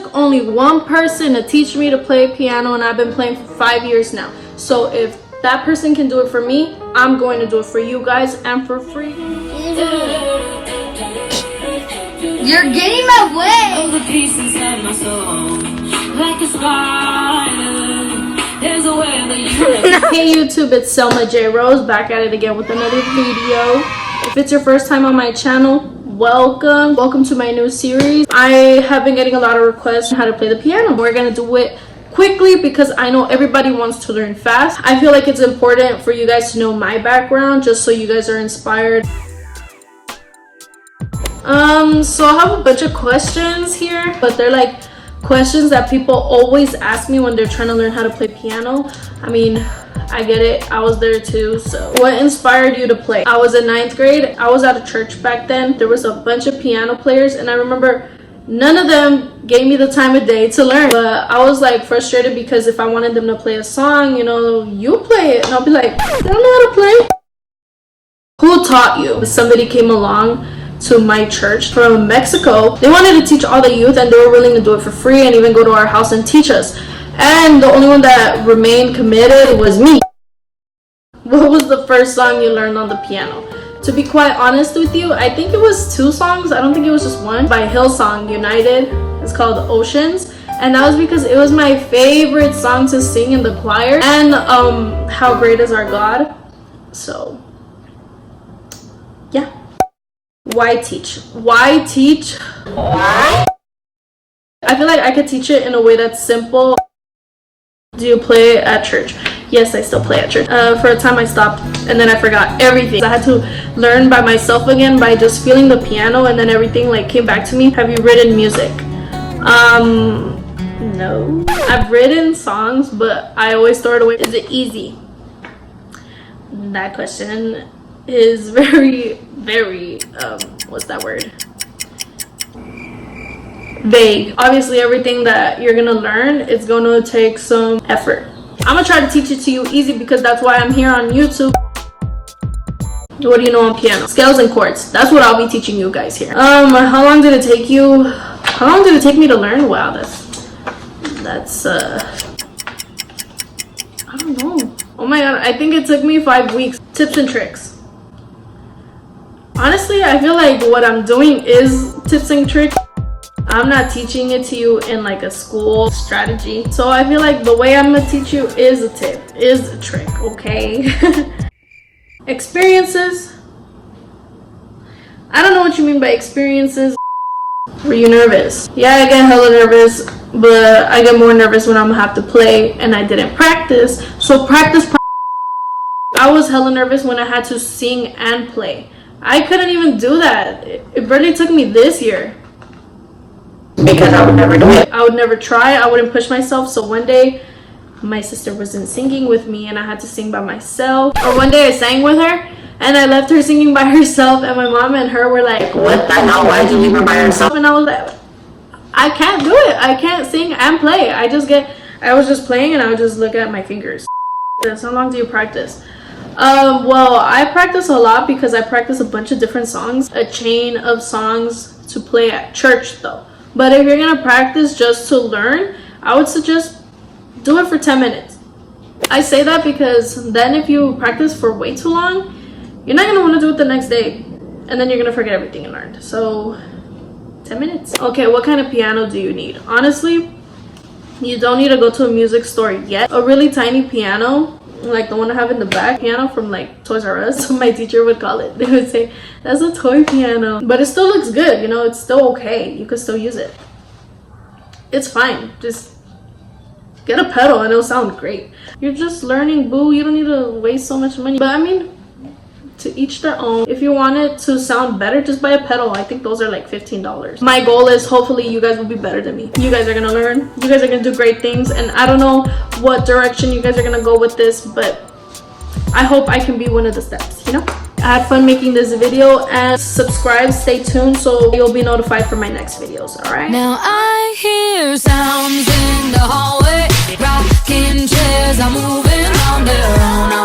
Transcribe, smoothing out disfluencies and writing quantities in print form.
took only one person to teach me to play piano, and I've been playing for 5 years now. So if that person can do it for me, I'm going to do it for you guys, and for free. You're getting my way. Hey YouTube, it's Selma J. Rose back at it again with another video. If it's your first time on my channel, welcome to my new series. I have been getting a lot of requests on how to play the piano. We're gonna do it quickly because I know everybody wants to learn fast. I feel like it's important for you guys to know my background just so you guys are inspired. So I have a bunch of questions here, but they're like questions that people always ask me when they're trying to learn how to play piano. I mean, I get it, I was there too. So what inspired you to play? I was in 9th grade. I was at a church back then. There was a bunch of piano players, and I remember none of them gave me the time of day to learn. But I was like frustrated because if I wanted them to play a song, you know, you play it, and I'll be like, I don't know how to play. Who taught you? Somebody came along to my church from Mexico. They wanted to teach all the youth, and they were willing to do it for free and even go to our house and teach us. And the only one that remained committed was me. What was the first song you learned on the piano? To be quite honest with you, I think it was 2 songs. I don't think it was just one. By Hillsong United. It's called Oceans. And that was because it was my favorite song to sing in the choir. And How Great Is Our God. So yeah. Why teach? Why teach? I feel like I could teach it in a way that's simple. Do you play at church? Yes, I still play at church. For a time I stopped and then I forgot everything. I had to learn by myself again by just feeling the piano, and then everything like came back to me. Have you written music? No. I've written songs, but I always throw it away. Is it easy? That question is very what's that word? Vague. Obviously everything that you're gonna learn is gonna take some effort. I'm gonna try to teach it to you easy because that's why I'm here on YouTube. What do you know on piano? Scales and chords. That's what I'll be teaching you guys here. How long did it take you? How long did it take me to learn? Wow, that's I don't know. Oh my god, I think it took me 5 weeks. Tips and tricks. Honestly, I feel like what I'm doing is tips and tricks. I'm not teaching it to you in like a school strategy. So I feel like the way I'm gonna teach you is a tip, is a trick, okay? Experiences. I don't know what you mean by experiences. Were you nervous? Yeah, I get hella nervous, but I get more nervous when I'm gonna have to play and I didn't practice. So practice. I was hella nervous when I had to sing and play. I couldn't even do that. It barely took me this year. Because I would never do it. I would never try. I wouldn't push myself. So one day my sister wasn't singing with me and I had to sing by myself. Or one day I sang with her and I left her singing by herself, and my mom and her were like, what the hell, why did you leave her by herself? And I was like, I can't do it. I can't sing and play. I was just playing and I would just look at my fingers. How long do you practice? Well, I practice a lot because I practice a bunch of different songs. A chain of songs to play at church though. But if you're gonna practice just to learn, I would suggest do it for 10 minutes. I say that because then if you practice for way too long, you're not gonna want to do it the next day, and then you're gonna forget everything you learned. So 10 minutes. Okay, what kind of piano do you need? Honestly, you don't need to go to a music store yet. A really tiny piano, like the one I have in the back, piano from like Toys R Us, my teacher would call it. They would say, that's a toy piano. But it still looks good, you know, it's still okay. You could still use it. It's fine. Just get a pedal and it'll sound great. You're just learning, boo. You don't need to waste so much money. But I mean, to each their own. If you want it to sound better, just buy a pedal. I think those are like $15. My goal is hopefully you guys will be better than me. You guys are gonna learn. You guys are gonna do great things, and I don't know what direction you guys are gonna go with this, but I hope I can be one of the steps, you know? I had fun making this video, and subscribe, stay tuned so you'll be notified for my next videos, all right? Now I hear sounds in the hallway, rocking chairs are moving on their own.